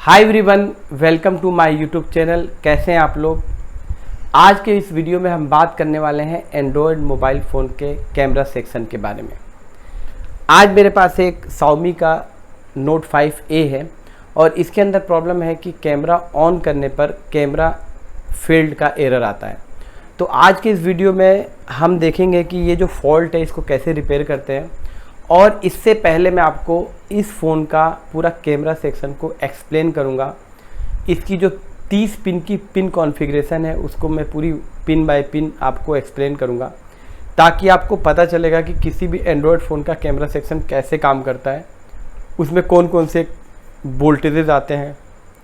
Hi everyone, welcome to my YouTube channel. कैसे हैं आप लोग। आज के इस वीडियो में हम बात करने वाले हैं एंड्रॉयड मोबाइल फ़ोन के कैमरा सेक्शन के बारे में। आज मेरे पास एक Xiaomi का Note 5A है और इसके अंदर प्रॉब्लम है कि कैमरा ऑन करने पर कैमरा फील्ड का एरर आता है। तो आज के इस वीडियो में हम देखेंगे कि ये जो फॉल्ट है इसको कैसे रिपेयर करते हैं, और इससे पहले मैं आपको इस फ़ोन का पूरा कैमरा सेक्शन को एक्सप्लेन करूंगा। इसकी जो 30 पिन की पिन कॉन्फ़िगरेशन है उसको मैं पूरी पिन बाय पिन आपको एक्सप्लेन करूंगा, ताकि आपको पता चलेगा कि किसी भी एंड्रॉयड फ़ोन का कैमरा सेक्शन कैसे काम करता है, उसमें कौन कौन से वोल्टेजेस आते हैं,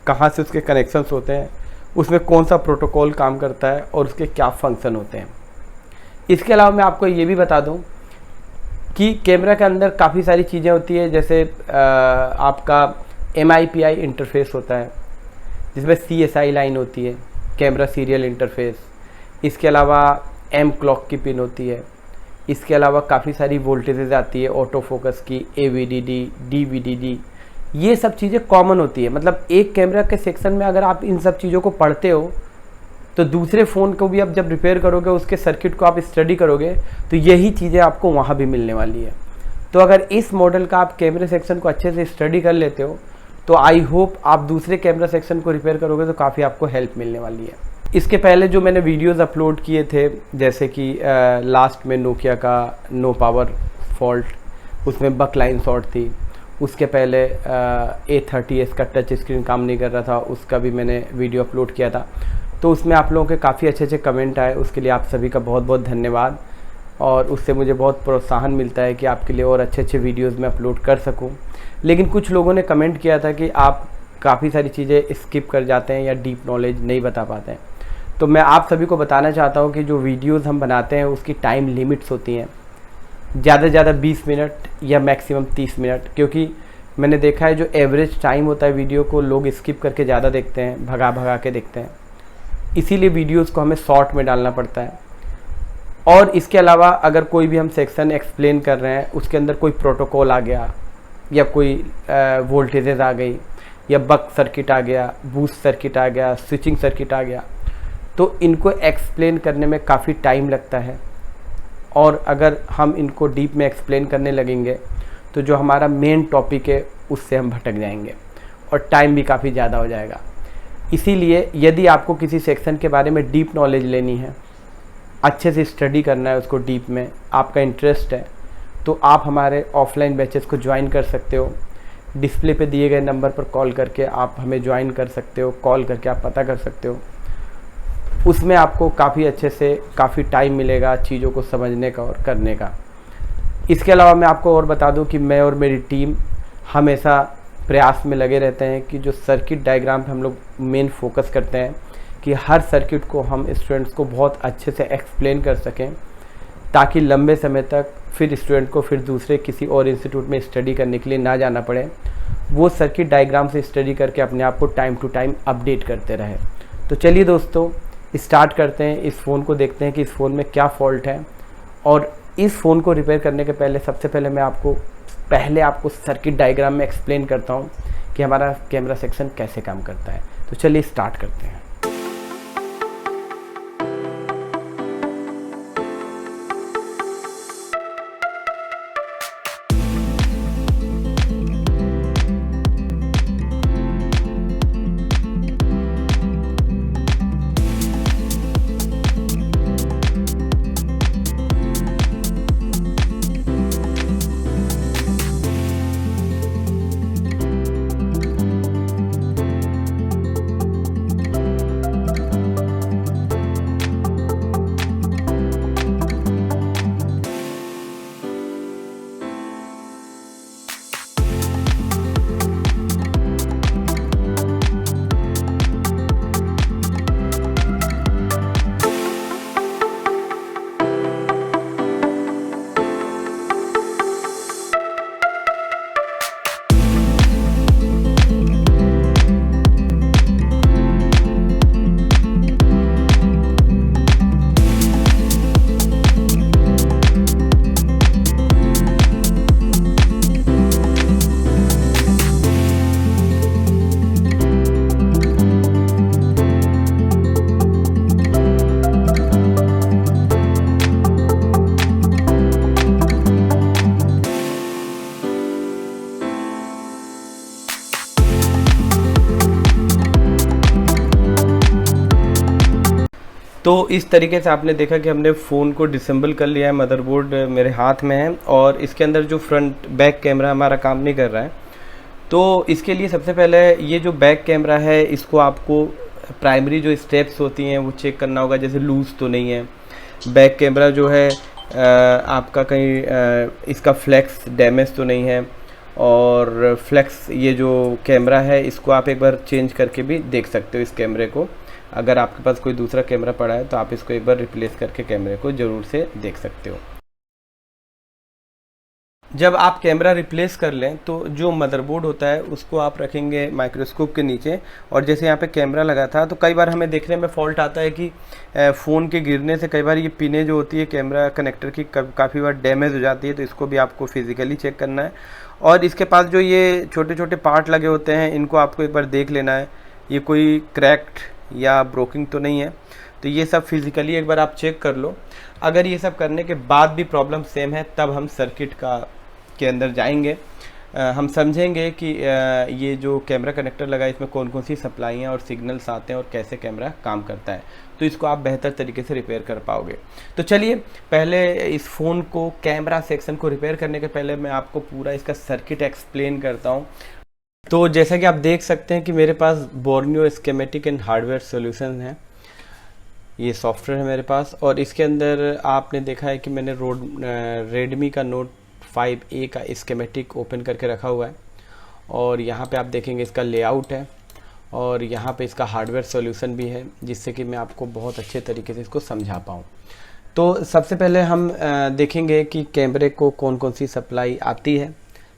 कहाँ से उसके कनेक्शंस होते हैं, उसमें कौन सा प्रोटोकॉल काम करता है और उसके क्या फंक्शन होते हैं। इसके अलावा मैं आपको ये भी बता दूं कि कैमरा के अंदर काफ़ी सारी चीज़ें होती है, जैसे आपका MIPI इंटरफेस होता है जिसमें CSI लाइन होती है, कैमरा सीरियल इंटरफेस। इसके अलावा M क्लॉक की पिन होती है। इसके अलावा काफ़ी सारी वोल्टेजेस आती है, ऑटो फोकस की, AVDD, DVDD, ये सब चीज़ें कॉमन होती है। मतलब एक कैमरा के सेक्शन में अगर आप इन सब चीज़ों को पढ़ते हो तो दूसरे फ़ोन को भी आप जब रिपेयर करोगे, उसके सर्किट को आप स्टडी करोगे, तो यही चीज़ें आपको वहाँ भी मिलने वाली है। तो अगर इस मॉडल का आप कैमरे सेक्शन को अच्छे से स्टडी कर लेते हो तो आई होप आप दूसरे कैमरा सेक्शन को रिपेयर करोगे तो काफ़ी आपको हेल्प मिलने वाली है। इसके पहले जो मैंने वीडियोज़ अपलोड किए थे, जैसे कि लास्ट में नोकिया का नो पावर फॉल्ट, उसमें बक लाइन शॉर्ट थी। उसके पहले A30s का टच स्क्रीन काम नहीं कर रहा था, उसका भी मैंने वीडियो अपलोड किया था। तो उसमें आप लोगों के काफ़ी अच्छे अच्छे कमेंट आए, उसके लिए आप सभी का बहुत बहुत धन्यवाद। और उससे मुझे बहुत प्रोत्साहन मिलता है कि आपके लिए और अच्छे अच्छे वीडियोस मैं अपलोड कर सकूं। लेकिन कुछ लोगों ने कमेंट किया था कि आप काफ़ी सारी चीज़ें स्किप कर जाते हैं या डीप नॉलेज नहीं बता पाते हैं। तो मैं आप सभी को बताना चाहता हूँ कि जो वीडियोज़ हम बनाते हैं उसकी टाइम लिमिट्स होती हैं, ज़्यादा से ज़्यादा 20 मिनट या मैक्सिमम 30 मिनट, क्योंकि मैंने देखा है जो एवरेज टाइम होता है वीडियो को लोग स्किप करके ज़्यादा देखते हैं, भगा भगा के देखते हैं। इसीलिए वीडियोस को हमें शॉर्ट में डालना पड़ता है। और इसके अलावा अगर कोई भी हम सेक्शन एक्सप्लेन कर रहे हैं, उसके अंदर कोई प्रोटोकॉल आ गया या कोई वोल्टेजेस आ गई या बक सर्किट आ गया, बूस्ट सर्किट आ गया, स्विचिंग सर्किट आ गया, तो इनको एक्सप्लेन करने में काफ़ी टाइम लगता है। और अगर हम इनको डीप में एक्सप्लेन करने लगेंगे तो जो हमारा मेन टॉपिक है उससे हम भटक जाएंगे और टाइम भी काफ़ी ज़्यादा हो जाएगा। इसीलिए यदि आपको किसी सेक्शन के बारे में डीप नॉलेज लेनी है, अच्छे से स्टडी करना है उसको डीप में, आपका इंटरेस्ट है, तो आप हमारे ऑफलाइन बैचेस को ज्वाइन कर सकते हो। डिस्प्ले पे दिए गए नंबर पर कॉल करके आप हमें ज्वाइन कर सकते हो, कॉल करके आप पता कर सकते हो। उसमें आपको काफ़ी अच्छे से काफ़ी टाइम मिलेगा चीज़ों को समझने का और करने का। इसके अलावा मैं आपको और बता दूं कि मैं और मेरी टीम हमेशा प्रयास में लगे रहते हैं कि जो सर्किट डायग्राम पे हम लोग मेन फोकस करते हैं कि हर सर्किट को हम स्टूडेंट्स को बहुत अच्छे से एक्सप्लेन कर सकें, ताकि लंबे समय तक फिर स्टूडेंट को फिर दूसरे किसी और इंस्टीट्यूट में स्टडी करने के लिए ना जाना पड़े। वो सर्किट डायग्राम से स्टडी करके अपने आप को टाइम टू टाइम अपडेट करते रहे। तो चलिए दोस्तों, स्टार्ट करते हैं। इस फ़ोन को देखते हैं कि इस फ़ोन में क्या फ़ॉल्ट है, और इस फ़ोन को रिपेयर करने के पहले सबसे पहले मैं आपको सर्किट डायग्राम में एक्सप्लेन करता हूँ कि हमारा कैमरा सेक्शन कैसे काम करता है। तो चलिए स्टार्ट करते हैं। तो इस तरीके से आपने देखा कि हमने फ़ोन को डिसेंबल कर लिया है, मदरबोर्ड मेरे हाथ में है और इसके अंदर जो फ्रंट बैक कैमरा हमारा काम नहीं कर रहा है। तो इसके लिए सबसे पहले ये जो बैक कैमरा है इसको आपको प्राइमरी जो स्टेप्स होती हैं वो चेक करना होगा, जैसे लूज़ तो नहीं है, बैक कैमरा जो है आपका कहीं इसका फ्लैक्स डैमेज तो नहीं है, और फ्लैक्स ये जो कैमरा है इसको आप एक बार चेंज करके भी देख सकते हो इस कैमरे को। अगर आपके पास कोई दूसरा कैमरा पड़ा है तो आप इसको एक बार रिप्लेस करके कैमरे को ज़रूर से देख सकते हो। जब आप कैमरा रिप्लेस कर लें तो जो मदरबोर्ड होता है उसको आप रखेंगे माइक्रोस्कोप के नीचे, और जैसे यहाँ पे कैमरा लगा था तो कई बार हमें देखने में फॉल्ट आता है कि फ़ोन के गिरने से कई बार ये पिनें जो होती है कैमरा कनेक्टर की काफ़ी बार डैमेज हो जाती है, तो इसको भी आपको फिज़िकली चेक करना है। और इसके पास जो ये छोटे छोटे पार्ट लगे होते हैं इनको आपको एक बार देख लेना है, ये कोई क्रैक्ड या ब्रोकिंग तो नहीं है, तो ये सब फिज़िकली एक बार आप चेक कर लो। अगर ये सब करने के बाद भी प्रॉब्लम सेम है तब हम सर्किट के अंदर जाएंगे, हम समझेंगे कि ये जो कैमरा कनेक्टर लगा है इसमें कौन कौन सी सप्लाई हैं और सिग्नल्स आते हैं और कैसे कैमरा काम करता है, तो इसको आप बेहतर तरीके से रिपेयर कर पाओगे। तो चलिए पहले इस फ़ोन को कैमरा सेक्शन को रिपेयर करने के पहले मैं आपको पूरा इसका सर्किट एक्सप्लेन करता हूँ। तो जैसा कि आप देख सकते हैं कि मेरे पास Borneo schematic and hardware solution है, ये सॉफ्टवेयर है मेरे पास, और इसके अंदर आपने देखा है कि मैंने रेडमी का नोट 5A का स्कीमेटिक ओपन करके रखा हुआ है, और यहाँ पे आप देखेंगे इसका लेआउट है और यहाँ पे इसका हार्डवेयर सॉल्यूशन भी है, जिससे कि मैं आपको बहुत अच्छे तरीके से इसको समझा पाऊँ। तो सबसे पहले हम देखेंगे कि कैमरे को कौन कौन सी सप्लाई आती है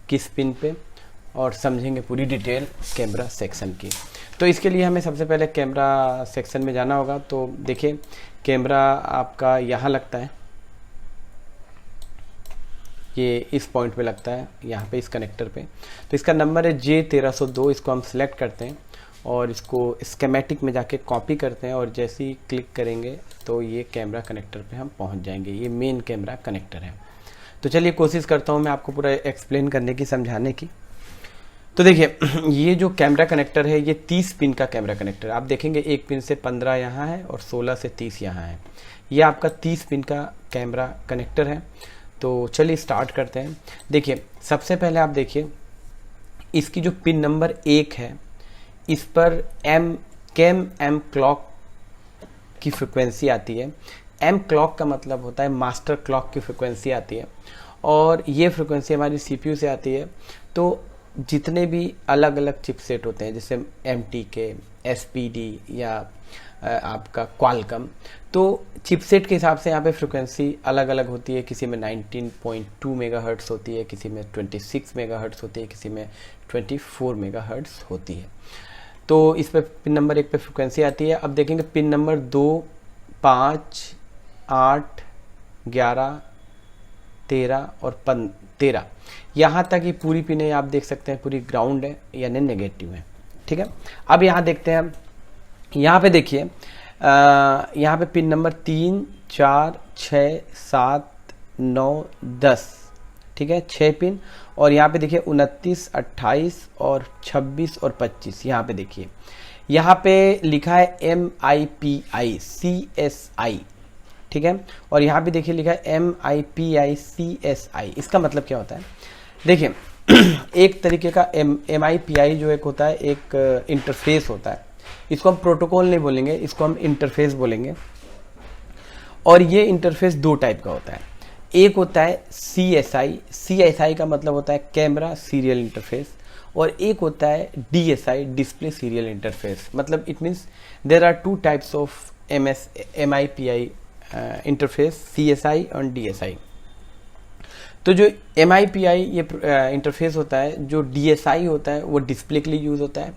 किस पिन पे, और समझेंगे पूरी डिटेल कैमरा सेक्शन की। तो इसके लिए हमें सबसे पहले कैमरा सेक्शन में जाना होगा। तो देखिए कैमरा आपका यहाँ लगता है, ये इस पॉइंट पे लगता है, यहाँ पे इस कनेक्टर पे। तो इसका नंबर है J1302, इसको हम सिलेक्ट करते हैं और इसको स्कीमेटिक में जाके कॉपी करते हैं, और जैसे ही क्लिक करेंगे तो ये कैमरा कनेक्टर पे हम पहुँच जाएंगे। ये मेन कैमरा कनेक्टर है। तो चलिए कोशिश करता हूँ मैं आपको पूरा एक्सप्लेन करने की, समझाने की। तो देखिए ये जो कैमरा कनेक्टर है ये 30 पिन का कैमरा कनेक्टर है। आप देखेंगे एक पिन से 15 यहाँ है और 16 से 30 यहाँ है। ये आपका 30 पिन का कैमरा कनेक्टर है। तो चलिए स्टार्ट करते हैं। देखिए सबसे पहले आप देखिए इसकी जो पिन नंबर 1 है इस पर एम क्लॉक की फ्रिक्वेंसी आती है। एम क्लॉक का मतलब होता है मास्टर क्लॉक की फ्रिक्वेंसी आती है, और ये फ्रिक्वेंसी हमारी सीपीयू से आती है। तो जितने भी अलग अलग चिपसेट होते हैं जैसे MTK, SPD या आपका क्वालकम, तो चिपसेट के हिसाब से यहाँ पे फ्रिक्वेंसी अलग अलग होती है। किसी में 19.2 मेगाहर्ट्ज़ होती है, किसी में 26 मेगाहर्ट्ज़ होती है, किसी में 24 मेगाहर्ट्ज़ होती है। तो इस पर पिन नंबर 1 पे फ्रिक्वेंसी आती है। अब देखेंगे पिन नंबर 2, 5, 8, 11, 13 और 13, यहाँ तक ये पूरी पिनें आप देख सकते हैं पूरी ग्राउंड है यानी नेगेटिव है। ठीक है, अब यहाँ देखते हैं। यहाँ पे देखिए यहाँ पे पिन नंबर 3, 4, 6, 7, 9, 10, ठीक है 6 पिन। और यहाँ पे देखिए 29, 28 और 26 और 25। यहाँ पे देखिए यहाँ पे लिखा है MIPI CSI, ठीक है, और यहाँ पे देखिए लिखा है MIPI CSI। इसका मतलब क्या होता है? देखिए एक तरीके का MIPI जो एक होता है, एक इंटरफेस होता है। इसको हम प्रोटोकॉल नहीं बोलेंगे, इसको हम इंटरफेस बोलेंगे। और ये इंटरफेस 2 टाइप का होता है। एक होता है CSI का मतलब होता है कैमरा सीरियल इंटरफेस, और एक होता है DSI डिस्प्ले सीरियल इंटरफेस। मतलब it means there are 2 types of MIPI interface, CSI और DSI। तो जो MIPI ये इंटरफेस होता है, जो DSI होता है वो डिस्प्ले के लिए यूज़ होता है,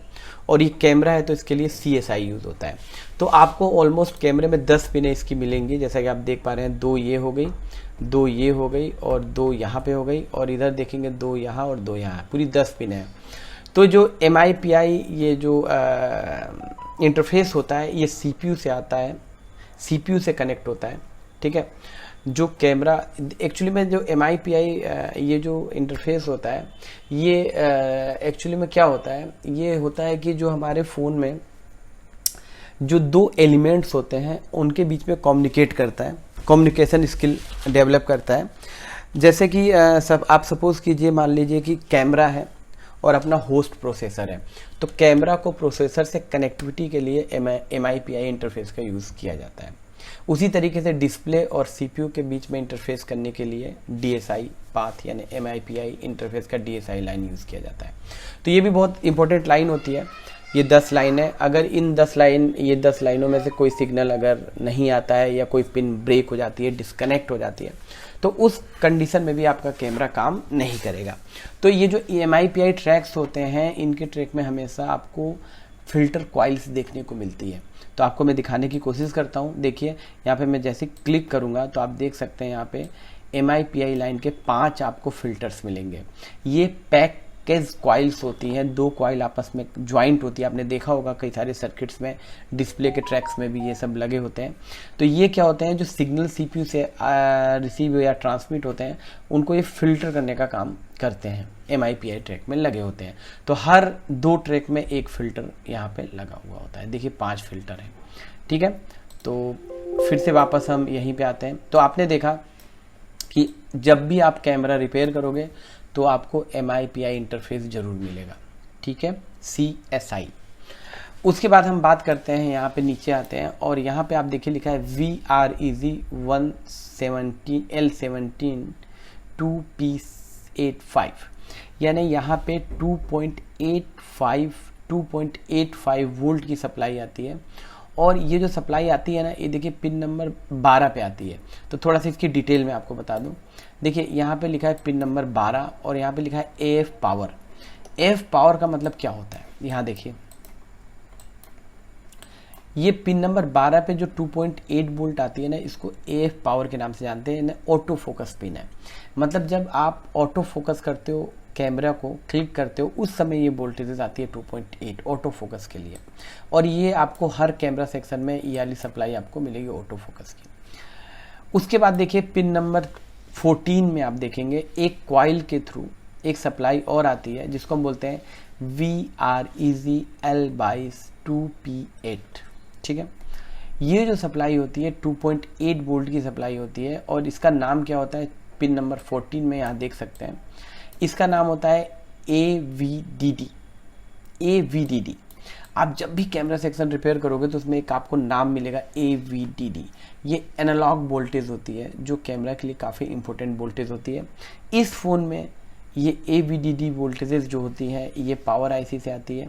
और ये कैमरा है तो इसके लिए CSI यूज़ होता है। तो आपको ऑलमोस्ट कैमरे में 10 पिनें इसकी मिलेंगी, जैसा कि आप देख पा रहे हैं। 2 ये हो गई, 2 ये हो गई, और 2 यहाँ पे हो गई, और इधर देखेंगे 2 यहाँ और 2 यहाँ, पूरी 10 पिनें हैं। तो जो MIPI ये जो इंटरफेस होता है ये CPU से आता है, CPU से कनेक्ट होता है। ठीक है, जो कैमरा एक्चुअली में जो MIPI ये जो इंटरफेस होता है ये एक्चुअली में क्या होता है, ये होता है कि जो हमारे फ़ोन में जो दो एलिमेंट्स होते हैं उनके बीच में कम्युनिकेट करता है, कम्युनिकेशन स्किल डेवलप करता है। जैसे कि आप सपोज कीजिए, मान लीजिए कि कैमरा है और अपना होस्ट प्रोसेसर है, तो कैमरा को प्रोसेसर से कनेक्टिविटी के लिए MIPI इंटरफेस का यूज़ किया जाता है। उसी तरीके से डिस्प्ले और CPU के बीच में इंटरफेस करने के लिए DSI पाथ यानी MIPI इंटरफेस का DSI लाइन यूज़ किया जाता है। तो ये भी बहुत इंपॉर्टेंट लाइन होती है। ये 10 लाइन है। अगर इन 10 लाइनों में से कोई सिग्नल अगर नहीं आता है या कोई पिन ब्रेक हो जाती है, डिस्कनेक्ट हो जाती है, तो उस कंडीशन में भी आपका कैमरा काम नहीं करेगा। तो ये जो MIPI ट्रैक्स होते हैं, इनके ट्रैक में हमेशा आपको फिल्टर कॉइल्स देखने को मिलती है। तो आपको मैं दिखाने की कोशिश करता हूँ। देखिए यहाँ पे मैं जैसे क्लिक करूँगा तो आप देख सकते हैं यहाँ पे MIPI लाइन के 5 आपको फिल्टर्स मिलेंगे। ये पैकेज कॉइल्स होती हैं, 2 कॉइल आपस में ज्वाइंट होती है। आपने देखा होगा कई सारे सर्किट्स में, डिस्प्ले के ट्रैक्स में भी ये सब लगे होते हैं। तो ये क्या होते हैं, जो सिग्नल CPU से रिसीव या ट्रांसमिट होते हैं, उनको ये फिल्टर करने का काम करते हैं, MIPI ट्रैक में लगे होते हैं। तो हर 2 ट्रैक में एक फिल्टर यहाँ पे लगा हुआ होता है। देखिए 5 फिल्टर हैं, ठीक है। तो फिर से वापस हम यहीं पे आते हैं। तो आपने देखा कि जब भी आप कैमरा रिपेयर करोगे तो आपको MIPI इंटरफेस जरूर मिलेगा, ठीक है, CSI। उसके बाद हम बात करते हैं, यहाँ पे नीचे आते हैं और यहाँ पे आप देखिए लिखा है VREG 117 L17 2P85, यानी यहाँ पे 2.85 वोल्ट की सप्लाई आती है। और ये जो सप्लाई आती है ना, ये देखिए पिन नंबर 12 पे आती है। तो थोड़ा सा इसकी डिटेल में आपको बता दूं। देखिए यहाँ पे लिखा है पिन नंबर 12 और यहाँ पे लिखा है AF पावर। AF पावर का मतलब क्या होता है, यहाँ देखिए ये पिन नंबर 12 पे जो 2.8 वोल्ट आती है ना, इसको AF पावर के नाम से जानते हैं। ऑटो फोकस पिन है। मतलब जब आप ऑटो फोकस करते हो, कैमरा को क्लिक करते हो, उस समय ये वोल्टेजेस आती है 2.8 ऑटो फोकस के लिए। और ये आपको हर कैमरा सेक्शन में ये वाली सप्लाई आपको मिलेगी ऑटो फोकस की। उसके बाद देखिए पिन नंबर 14 में आप देखेंगे एक कॉइल के थ्रू एक सप्लाई और आती है, जिसको हम बोलते हैं VREG L22P8, ठीक है। ये जो सप्लाई होती है 2.8 वोल्ट की सप्लाई होती है और इसका नाम क्या होता है, पिन नंबर 14 में यहाँ देख सकते हैं, इसका नाम होता है AVDD। आप जब भी कैमरा सेक्शन रिपेयर करोगे तो उसमें एक आपको नाम मिलेगा AVDD। ये एनालॉग वोल्टेज होती है जो कैमरा के लिए काफ़ी इंपॉर्टेंट वोल्टेज होती है। इस फ़ोन में ये AVDD वोल्टेजेस जो होती हैं ये पावर IC से आती है।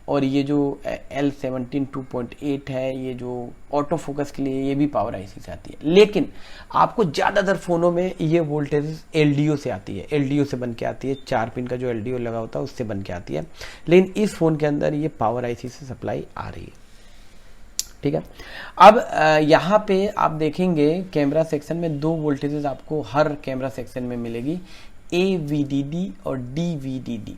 और ये जो L17 2.8 है, ये जो ऑटो फोकस के लिए, ये भी पावर IC से आती है। लेकिन आपको ज़्यादातर फ़ोनों में ये वोल्टेज LDO से आती है, LDO से बन के आती है। 4 पिन का जो LDO लगा होता है उससे बन के आती है। लेकिन इस फ़ोन के अंदर ये पावर IC से सप्लाई आ रही है, ठीक है। अब यहाँ पे आप देखेंगे कैमरा सेक्शन में 2 वोल्टेजेस आपको हर कैमरा सेक्शन में मिलेगी, AVDD और DVDD।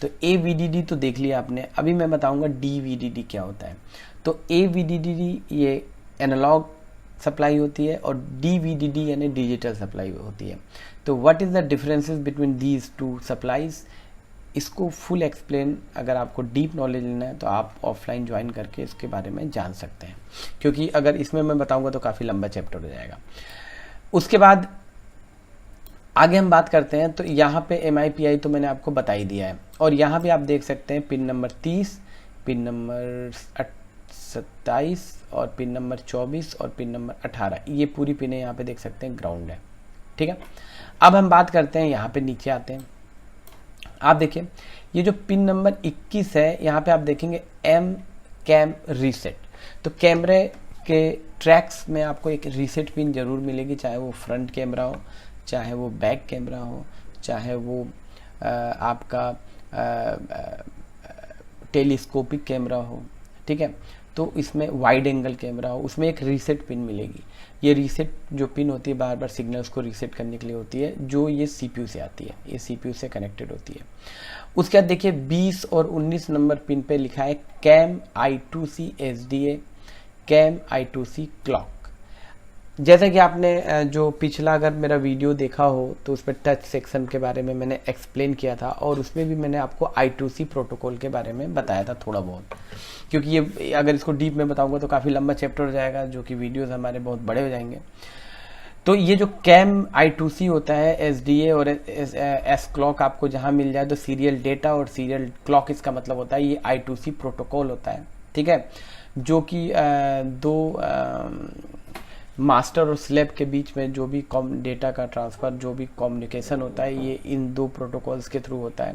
तो AVDD तो देख लिया आपने, अभी मैं बताऊंगा DVDD क्या होता है। तो AVDD ये एनालॉग सप्लाई होती है और DVDD यानी डिजिटल सप्लाई होती है। तो what is the differences between these two supplies, इसको फुल एक्सप्लेन अगर आपको डीप नॉलेज लेना है तो आप ऑफलाइन ज्वाइन करके इसके बारे में जान सकते हैं, क्योंकि अगर इसमें मैं बताऊंगा तो काफ़ी लंबा चैप्टर हो जाएगा। उसके बाद आगे हम बात करते हैं। तो यहाँ पे MIPI तो मैंने आपको बता ही दिया है। और यहाँ पे आप देख सकते हैं पिन नंबर 30, पिन नंबर 27 और पिन नंबर 24 और पिन नंबर 18, ये पूरी पिनें यहाँ पे देख सकते हैं ग्राउंड है, ठीक है। अब हम बात करते हैं, यहाँ पे नीचे आते हैं। आप देखिए ये जो पिन नंबर 21 है, यहाँ पे आप देखेंगे M कैम रीसेट। तो कैमरे के ट्रैक्स में आपको एक रीसेट पिन जरूर मिलेगी, चाहे वो फ्रंट कैमरा हो, चाहे वो बैक कैमरा हो, चाहे वो आपका टेलीस्कोपिक कैमरा हो, ठीक है। तो इसमें वाइड एंगल कैमरा हो, उसमें एक रीसेट पिन मिलेगी। ये रीसेट जो पिन होती है बार बार सिग्नल्स को रीसेट करने के लिए होती है, जो ये CPU से आती है, ये CPU से कनेक्टेड होती है। उसके बाद देखिए 20 और 19 नंबर पिन पे लिखा है cam I2C SDA, cam I2C clock. जैसे कि आपने जो पिछला अगर मेरा वीडियो देखा हो तो उस पर टच सेक्शन के बारे में मैंने एक्सप्लेन किया था, और उसमें भी मैंने आपको I2C प्रोटोकॉल के बारे में बताया था थोड़ा बहुत, क्योंकि ये अगर इसको डीप में बताऊंगा तो काफ़ी लंबा चैप्टर हो जाएगा, जो कि वीडियोस हमारे बहुत बड़े हो जाएंगे। तो ये जो कैम I2C होता है, SDA और S क्लॉक आपको जहाँ मिल जाए तो सीरियल डेटा और सीरियल क्लॉक, इसका मतलब होता है ये I2C प्रोटोकॉल होता है, ठीक है, जो कि दो मास्टर और स्लेब के बीच में जो भी डेटा का ट्रांसफ़र, जो भी कम्युनिकेशन होता है, ये इन दो प्रोटोकॉल्स के थ्रू होता है,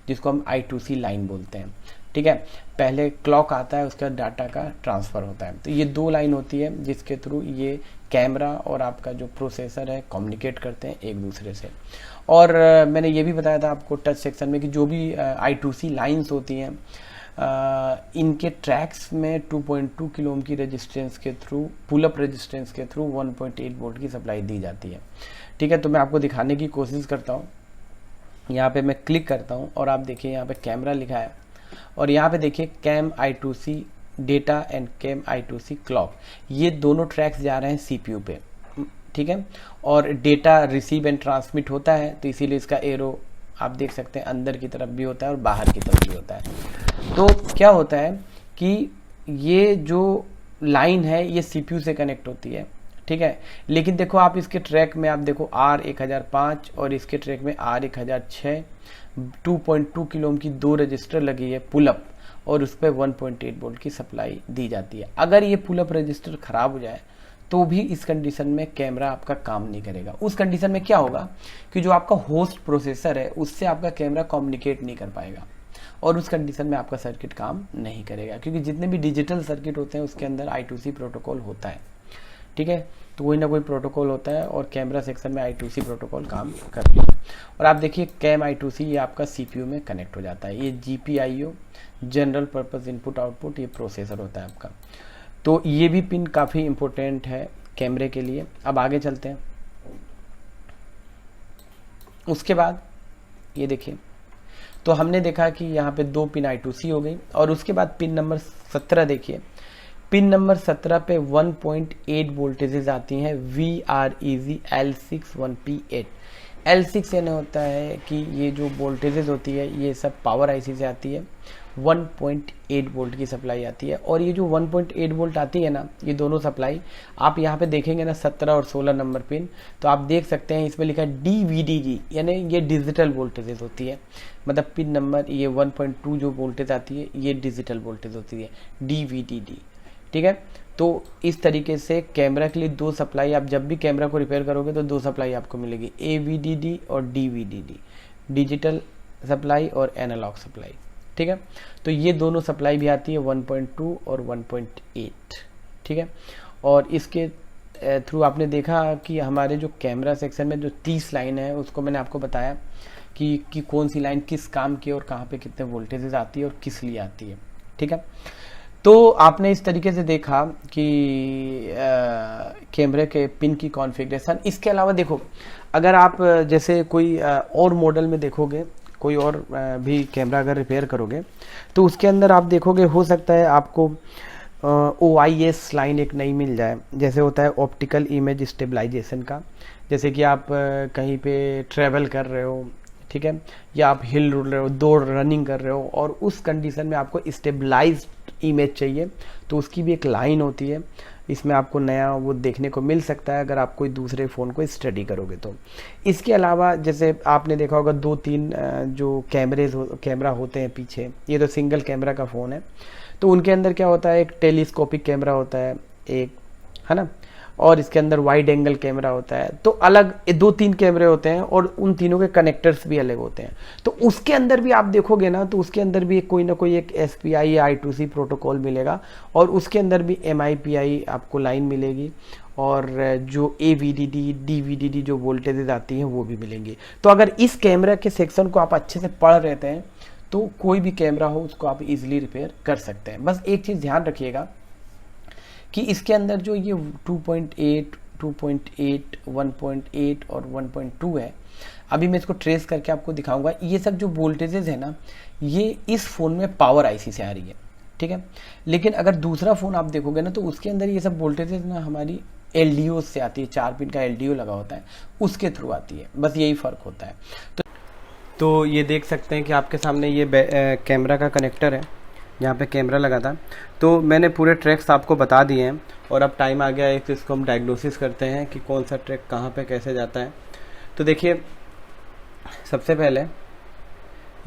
जिसको हम I2C लाइन बोलते हैं, ठीक है। पहले क्लॉक आता है, उसके बाद डाटा का ट्रांसफ़र होता है। तो ये दो लाइन होती है जिसके थ्रू ये कैमरा और आपका जो प्रोसेसर है कम्युनिकेट करते हैं एक दूसरे से। और मैंने ये भी बताया था आपको टच सेक्शन में कि जो भी I2C लाइन्स होती हैं, इनके ट्रैक्स में 2.2 किलो ओम की रेजिस्टेंस के थ्रू, पुल अप रेजिस्टेंस के थ्रू 1.8 वोल्ट की सप्लाई दी जाती है, ठीक है। तो मैं आपको दिखाने की कोशिश करता हूँ। यहाँ पे मैं क्लिक करता हूँ और आप देखिए यहाँ पे कैमरा लिखा है, और यहाँ पे देखिए cam I2C data and cam I2C clock, ये दोनों ट्रैक्स जा रहे हैं CPU पे, ठीक है। और डेटा रिसीव एंड ट्रांसमिट होता है, तो इसीलिए इसका एरो आप देख सकते हैं अंदर की तरफ भी होता है और बाहर की तरफ भी होता है। तो क्या होता है कि ये जो लाइन है ये CPU से कनेक्ट होती है, ठीक है। लेकिन देखो आप इसके ट्रैक में आप देखो R1005 और इसके ट्रैक में R1006, 2.2 किलो ओम की दो रजिस्टर लगी है पुल अप, और उस पर 1.8 वोल्ट की सप्लाई दी जाती है। अगर ये पुल अप रजिस्टर खराब हो जाए तो भी इस कंडीशन में कैमरा आपका काम नहीं करेगा। उस कंडीशन में क्या होगा कि जो आपका होस्ट प्रोसेसर है उससे आपका कैमरा कम्युनिकेट नहीं कर पाएगा, और उस कंडीशन में आपका सर्किट काम नहीं करेगा, क्योंकि जितने भी डिजिटल सर्किट होते हैं उसके अंदर I2C प्रोटोकॉल होता है, ठीक है। तो कोई ना कोई प्रोटोकॉल होता है और कैमरा सेक्शन में I2C प्रोटोकॉल काम करता है। और आप देखिए कैम I2C ये आपका CPU में कनेक्ट हो जाता है। ये GPIO general purpose input output, ये प्रोसेसर होता है आपका। तो ये भी पिन काफ़ी इंपॉर्टेंट है कैमरे के लिए। अब आगे चलते हैं। उसके बाद ये देखिए, तो हमने देखा कि यहाँ पे दो पिन I2C हो गई, और उसके बाद पिन नंबर 17 देखिए। पिन नंबर 17 पे 1.8 वोल्टेजेस आती हैं VREG L61P8। L6 यानी होता है कि ये जो वोल्टेजेस होती है ये सब पावर IC से आती है, 1.8 वोल्ट की सप्लाई आती है। और ये जो 1.8 वोल्ट आती है ना, ये दोनों सप्लाई आप यहाँ पे देखेंगे ना 17 और 16 नंबर पिन, तो आप देख सकते हैं इसमें लिखा है DVDD, यानी ये डिजिटल वोल्टेजेस होती है। मतलब पिन नंबर ये 1.2 जो वोल्टेज आती है ये डिजिटल वोल्टेज होती है, DVDD, ठीक है। तो इस तरीके से कैमरा के लिए दो सप्लाई, आप जब भी कैमरा को रिपेयर करोगे तो दो सप्लाई आपको मिलेगी, AVDD और DVDD, डिजिटल सप्लाई और एनालॉग सप्लाई, ठीक है। तो ये दोनों सप्लाई भी आती है 1.2 और 1.8, ठीक है। और इसके थ्रू आपने देखा कि हमारे जो कैमरा सेक्शन में जो 30 लाइन है उसको मैंने आपको बताया कि कौन सी लाइन किस काम की और कहाँ पे कितने वोल्टेजेस आती है और किस लिए आती है, ठीक है। तो आपने इस तरीके से देखा कि कैमरे के पिन की कॉन्फ़िगरेशन। इसके अलावा देखो, अगर आप जैसे कोई और मॉडल में देखोगे, कोई और भी कैमरा अगर रिपेयर करोगे तो उसके अंदर आप देखोगे हो सकता है आपको OIS लाइन एक नई मिल जाए, जैसे होता है ऑप्टिकल इमेज स्टेबलाइजेशन का। जैसे कि आप कहीं पे ट्रैवल कर रहे हो, ठीक है, या आप हिल रुल रहे हो, दौड़ रनिंग कर रहे हो, और उस कंडीशन में आपको स्टेबलाइज्ड इमेज चाहिए, तो उसकी भी एक लाइन होती है। इसमें आपको नया वो देखने को मिल सकता है अगर आप कोई दूसरे फ़ोन को स्टडी करोगे तो। इसके अलावा जैसे आपने देखा होगा 2-3 जो कैमरा होते हैं पीछे, ये तो सिंगल कैमरा का फ़ोन है, तो उनके अंदर क्या होता है, एक टेलीस्कोपिक कैमरा होता है एक, है ना, और इसके अंदर वाइड एंगल कैमरा होता है। तो अलग 2-3 कैमरे होते हैं और उन तीनों के कनेक्टर्स भी अलग होते हैं। तो उसके अंदर भी आप देखोगे ना, तो उसके अंदर भी कोई ना कोई एक SPI या I2C प्रोटोकॉल मिलेगा, और उसके अंदर भी MIPI आपको लाइन मिलेगी, और जो AVDD DVDD जो वोल्टेजेस आती हैं वो भी मिलेंगी। तो अगर इस कैमरा के सेक्शन को आप अच्छे से पढ़ रहते हैं तो कोई भी कैमरा हो उसको आप इजीली रिपेयर कर सकते हैं। बस एक चीज़ ध्यान रखिएगा कि इसके अंदर जो ये 2.8, 2.8, 1.8 और 1.2 है, अभी मैं इसको ट्रेस करके आपको दिखाऊंगा। ये सब जो वोल्टेजेस है ना, ये इस फ़ोन में पावर IC से आ रही है, ठीक है। लेकिन अगर दूसरा फ़ोन आप देखोगे ना तो उसके अंदर ये सब वोल्टेजेस ना हमारी LDO से आती है, 4 पिन का LDO लगा होता है, उसके थ्रू आती है, बस यही फ़र्क होता है। तो ये देख सकते हैं कि आपके सामने ये कैमरा का कनेक्टर है, यहाँ पे कैमरा लगा था। तो मैंने पूरे ट्रैक्स आपको बता दिए हैं और अब टाइम आ गया है कि इसको हम डायग्नोसिस करते हैं कि कौन सा ट्रैक कहाँ पे कैसे जाता है। तो देखिए, सबसे पहले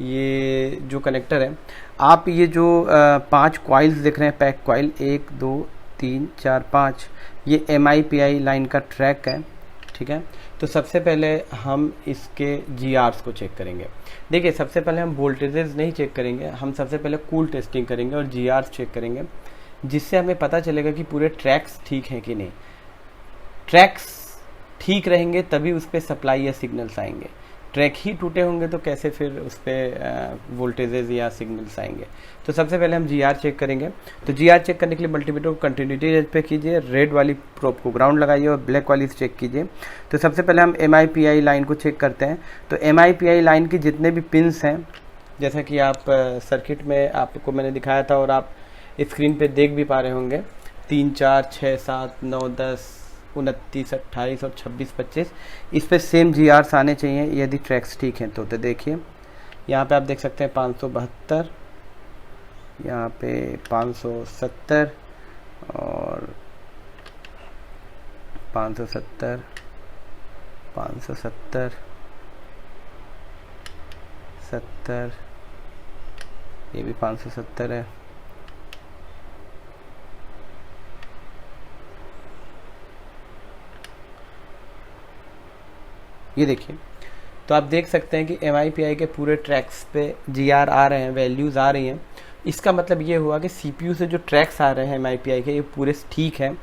ये जो कनेक्टर है, आप ये जो 5 कॉइल्स देख रहे हैं, पैक कॉइल 1 2 3 4 5, ये MIPI लाइन का ट्रैक है, ठीक है। तो सबसे पहले हम इसके GRs को चेक करेंगे। देखिए, सबसे पहले हम वोल्टेजेस नहीं चेक करेंगे, हम सबसे पहले कूल टेस्टिंग करेंगे और GRs चेक करेंगे, जिससे हमें पता चलेगा कि पूरे ट्रैक्स ठीक हैं कि नहीं। ट्रैक्स ठीक रहेंगे तभी उस पर सप्लाई या सिग्नल्स आएंगे। ट्रैक ही टूटे होंगे तो कैसे फिर उस पर वोल्टेजेस या सिग्नल्स आएंगे। तो सबसे पहले हम GR चेक करेंगे। तो GR चेक करने के लिए मल्टीमीटर को कंटिन्यूटी रेंज पे कीजिए, रेड वाली प्रोब को ग्राउंड लगाइए और ब्लैक वाली से चेक कीजिए। तो सबसे पहले हम MIPI लाइन को चेक करते हैं। तो MIPI लाइन की जितने भी पिन्स हैं, जैसा कि आप सर्किट में आपको मैंने दिखाया था और आप स्क्रीन पे देख भी पा रहे होंगे, 3 4 6 7 9 10 29 28 और 26 25, इस पे सेम GRs आने चाहिए यदि ट्रैक्स ठीक हैं। तो देखिए, यहाँ पे आप देख सकते हैं 572, यहाँ पे 570 और 570 570 70, ये भी 570 है। ये देखिए, तो आप देख सकते हैं कि MIPI के पूरे ट्रैक्स पे GR आ रहे हैं, वैल्यूज़ आ रही हैं। इसका मतलब ये हुआ कि CPU से जो ट्रैक्स आ रहे हैं MIPI के, ये पूरे ठीक हैं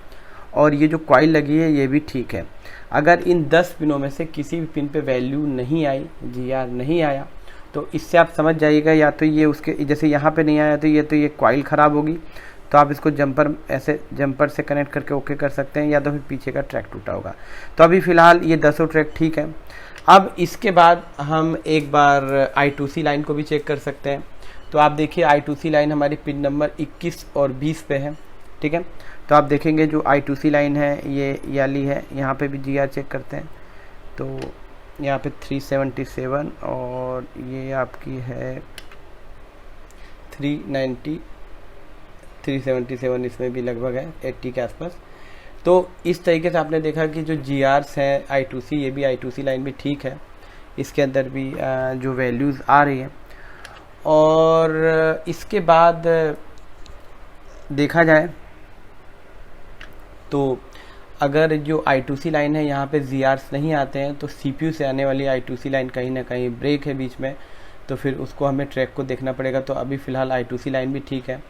और ये जो कॉइल लगी है ये भी ठीक है। अगर इन 10 पिनों में से किसी भी पिन पे वैल्यू नहीं आई, GR नहीं आया, तो इससे आप समझ जाइएगा या तो ये उसके, जैसे यहाँ पे नहीं आया तो ये कॉइल ख़राब होगी, तो आप इसको जंपर से कनेक्ट करके ओके कर सकते हैं, या तो फिर पीछे का ट्रैक टूटा होगा। तो अभी फ़िलहाल ये 10 ट्रैक ठीक है। अब इसके बाद हम एक बार I2C लाइन को भी चेक कर सकते हैं। तो आप देखिए, I2C लाइन हमारी पिन नंबर 21 और 20 पे है, ठीक है। तो आप देखेंगे जो I2C लाइन है ये वाली है, यहाँ पे भी GR चेक करते हैं। तो यहाँ पे 377 और ये आपकी है 377, इसमें भी लगभग है 80 के आसपास। तो इस तरीके से आपने देखा कि जो GRs हैं I2C, ये भी I2C लाइन भी ठीक है, इसके अंदर भी जो वैल्यूज़ आ रही हैं। और इसके बाद देखा जाए तो अगर जो I2C लाइन है यहाँ पे GRs नहीं आते हैं, तो CPU से आने वाली I2C लाइन कहीं ना कहीं ब्रेक है बीच में, तो फिर उसको हमें ट्रैक को देखना पड़ेगा। तो अभी फ़िलहाल I2C लाइन भी ठीक है।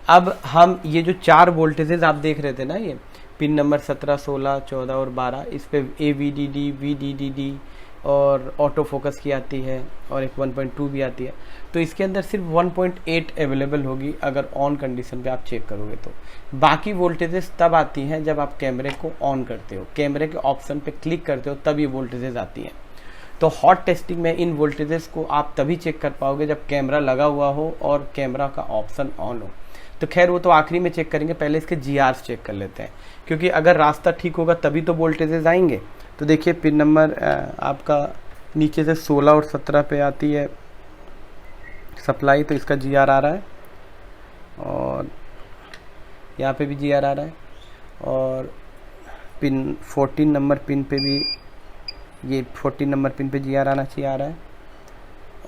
अब हम ये जो 4 वोल्टेजेस आप देख रहे थे ना, ये पिन नंबर 17 16 14 और 12, इस पे AVDD VDDD और ऑटो फोकस की आती है और एक 1.2 भी आती है। तो इसके अंदर सिर्फ 1.8 अवेलेबल होगी अगर ऑन कंडीशन पे आप चेक करोगे। तो बाकी वोल्टेजेस तब आती हैं जब आप कैमरे को ऑन करते हो, कैमरे के ऑप्शन पे क्लिक करते हो, तब ये वोल्टेजेस आती हैं। तो हॉट टेस्टिंग में इन वोल्टेजेस को आप तभी चेक कर पाओगे जब कैमरा लगा हुआ हो और कैमरा का ऑप्शन ऑन हो। तो खैर वो तो आखिरी में चेक करेंगे, पहले इसके GRs चेक कर लेते हैं, क्योंकि अगर रास्ता ठीक होगा तभी तो वोल्टेजेस आएंगे। तो देखिए, पिन नंबर आपका नीचे से 16 और 17 पे आती है सप्लाई, तो इसका GR आ रहा है और यहाँ पे भी GR आ रहा है, और पिन 14 नंबर पिन पे भी, ये 14 नंबर पिन पे GR आना चाहिए, आ रहा है,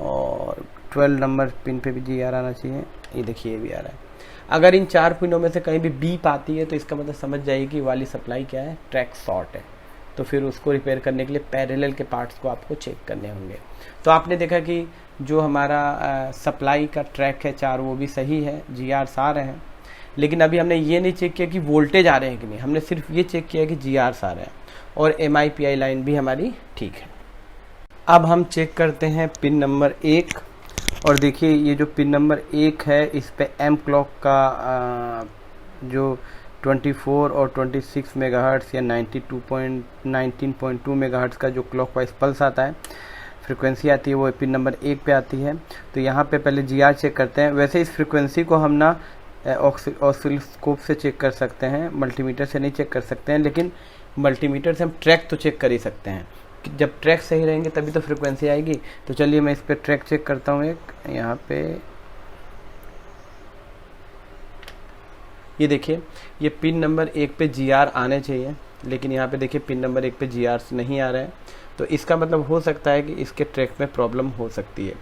और 12 नंबर पिन पे भी GR आना चाहिए, ये देखिए ये भी आ रहा है। अगर इन 4 पिनों में से कहीं भी बीप आती है तो इसका मतलब समझ जाइए कि वाली सप्लाई क्या है, ट्रैक शॉर्ट है। तो फिर उसको रिपेयर करने के लिए पैरेलल के पार्ट्स को आपको चेक करने होंगे। तो आपने देखा कि जो हमारा सप्लाई का ट्रैक है 4, वो भी सही है, GRs आ रहे हैं। लेकिन अभी हमने ये नहीं चेक किया कि वोल्टेज आ रहे हैं कि नहीं, हमने सिर्फ ये चेक किया कि GRs आ रहे हैं, और MIPI लाइन भी हमारी ठीक है। अब हम चेक करते हैं पिन नंबर 1, और देखिए ये जो पिन नंबर 1 है इस पे एम क्लॉक का जो 24 और 26 मेगाहर्ट्ज़ या 19.2 मेगाहर्ट्ज़ का जो क्लॉकवाइज पल्स आता है, फ्रीक्वेंसी आती है, वो पिन नंबर 1 पे आती है। तो यहाँ पे पहले GR चेक करते हैं। वैसे इस फ्रीक्वेंसी को हम ना ऑसिलोस्कोप से चेक कर सकते हैं, मल्टीमीटर से नहीं चेक कर सकते हैं, लेकिन मल्टीमीटर से हम ट्रैक तो चेक कर ही सकते हैं। जब ट्रैक सही रहेंगे तभी तो फ्रिक्वेंसी आएगी। तो चलिए मैं इस पर ट्रैक चेक करता हूँ। एक यहाँ पे ये देखिए, ये पिन नंबर 1 पे GR आने चाहिए, लेकिन यहाँ पे देखिए पिन नंबर 1 पे GR नहीं आ रहा है। तो इसका मतलब हो सकता है कि इसके ट्रैक में प्रॉब्लम हो सकती है,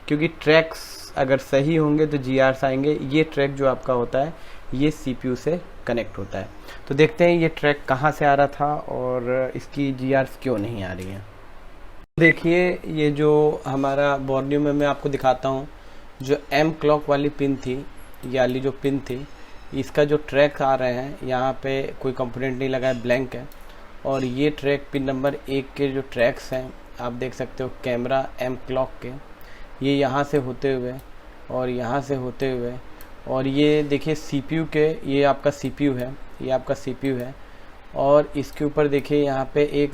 क्योंकि ट्रैक्स अगर सही होंगे तो GR आएंगे। ये ट्रैक जो आपका होता है ये CPU से कनेक्ट होता है। तो देखते हैं ये ट्रैक कहाँ से आ रहा था और इसकी GR क्यों नहीं आ रही है। देखिए, ये जो हमारा बोर्ड में मैं आपको दिखाता हूँ, जो M क्लॉक वाली पिन थी, ये वाली जो पिन थी, इसका जो ट्रैक आ रहे हैं यहाँ पे कोई कंपोनेंट नहीं लगा है, ब्लैंक है। और ये ट्रैक पिन नंबर 1 के जो ट्रैक्स हैं आप देख सकते हो कैमरा M क्लॉक के, ये यहाँ से होते हुए और यहाँ से होते हुए, और ये देखिए CPU के, ये आपका CPU है, ये आपका CPU है। और इसके ऊपर देखिए यहाँ पे एक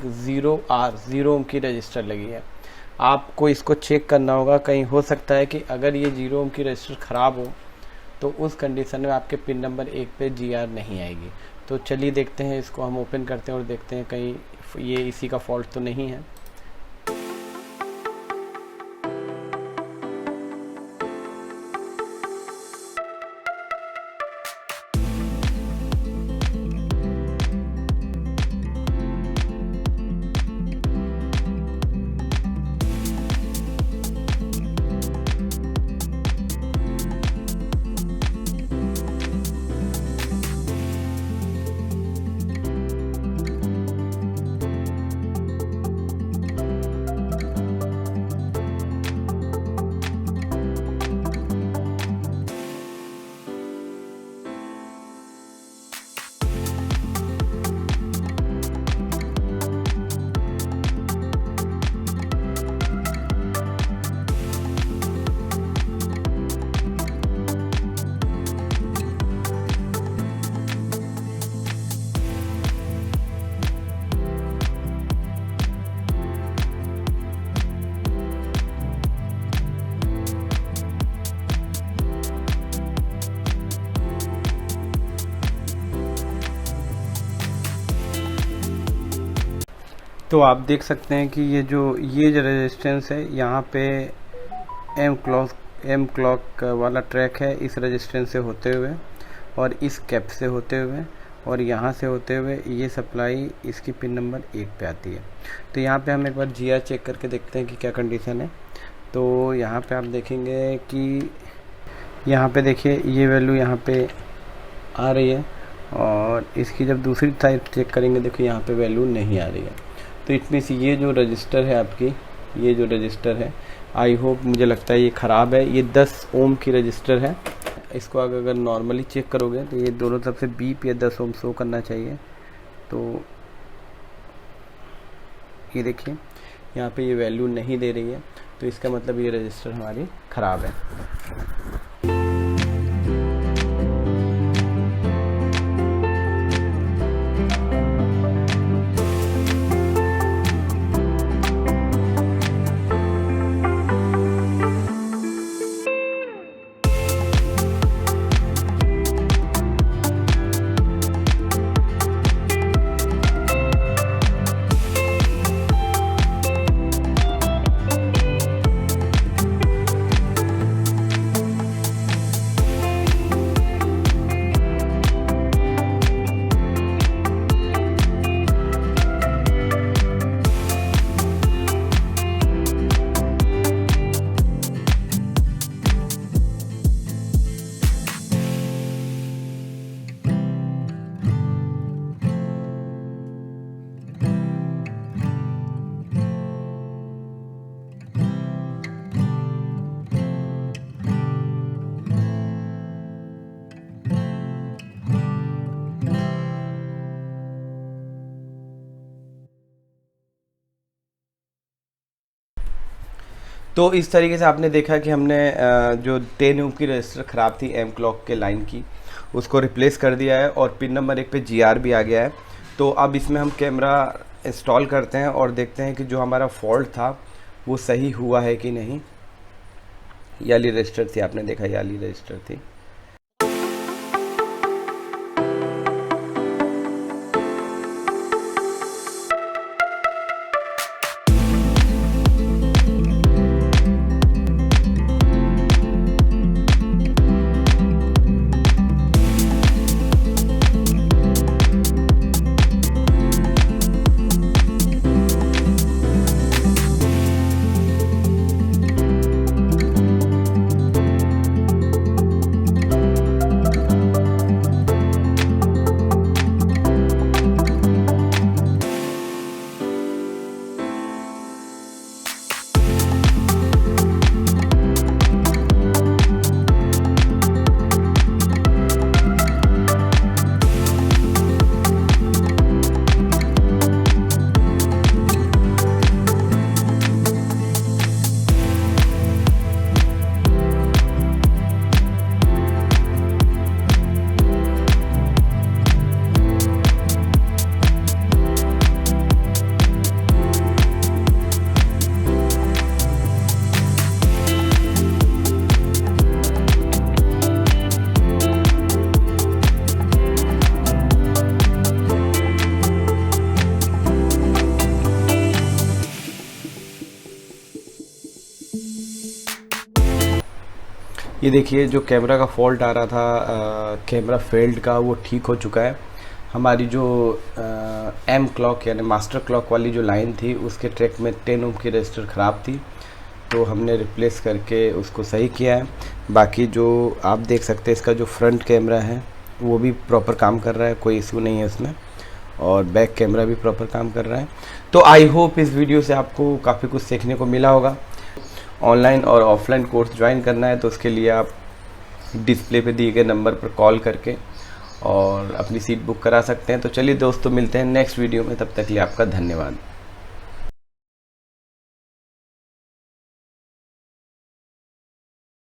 0 ओम की रजिस्टर लगी है। आपको इसको चेक करना होगा, कहीं हो सकता है कि अगर ये 0 ओम की रजिस्टर ख़राब हो तो उस कंडीशन में आपके पिन नंबर 1 पे GR नहीं आएगी। तो चलिए देखते हैं, इसको हम ओपन करते हैं और देखते हैं कहीं ये इसी का फॉल्ट तो नहीं है। तो आप देख सकते हैं कि ये जो रेजिस्टेंस है यहाँ पे M क्लॉक वाला ट्रैक है, इस रेजिस्टेंस से होते हुए और इस कैप से होते हुए और यहाँ से होते हुए ये सप्लाई इसकी पिन नंबर 1 पे आती है। तो यहाँ पे हम एक बार GR चेक करके देखते हैं कि क्या कंडीशन है। तो यहाँ पे आप देखेंगे कि यहाँ पे देखिए ये वैल्यू यहाँ पे आ रही है, और इसकी जब दूसरी साइड चेक करेंगे देखिए यहाँ पे वैल्यू नहीं आ रही है। तो इट मीन्स ये जो रजिस्टर है आपकी, ये जो रजिस्टर है, आई होप, मुझे लगता है ये ख़राब है। ये 10 ओम की रजिस्टर है। इसको अगर नॉर्मली चेक करोगे तो ये दोनों तरफ से बीप या 10 ओम शो करना चाहिए। तो ये देखिए यहाँ पे ये वैल्यू नहीं दे रही है, तो इसका मतलब ये रजिस्टर हमारी ख़राब है। तो इस तरीके से आपने देखा कि हमने जो 10 ओम की रजिस्टर ख़राब थी M क्लॉक के लाइन की, उसको रिप्लेस कर दिया है और पिन नंबर 1 पे GR भी आ गया है। तो अब इसमें हम कैमरा इंस्टॉल करते हैं और देखते हैं कि जो हमारा फॉल्ट था वो सही हुआ है कि नहीं। ये वाली रजिस्टर थी, आपने देखा ये वाली रजिस्टर थी। ये देखिए जो कैमरा का फॉल्ट आ रहा था कैमरा फेल्ड का, वो ठीक हो चुका है। हमारी जो एम क्लॉक यानी मास्टर क्लॉक वाली जो लाइन थी उसके ट्रैक में 10 ओम की रजिस्टर ख़राब थी, तो हमने रिप्लेस करके उसको सही किया है। बाकी जो आप देख सकते हैं इसका जो फ्रंट कैमरा है वो भी प्रॉपर काम कर रहा है, कोई इशू नहीं है उसमें, और बैक कैमरा भी प्रॉपर काम कर रहा है। तो आई होप इस वीडियो से आपको काफ़ी कुछ सीखने को मिला होगा। ऑनलाइन और ऑफलाइन कोर्स ज्वाइन करना है तो उसके लिए आप डिस्प्ले पे दिए गए नंबर पर कॉल करके और अपनी सीट बुक करा सकते हैं। तो चलिए दोस्तों, मिलते हैं नेक्स्ट वीडियो में, तब तक के लिए आपका धन्यवाद।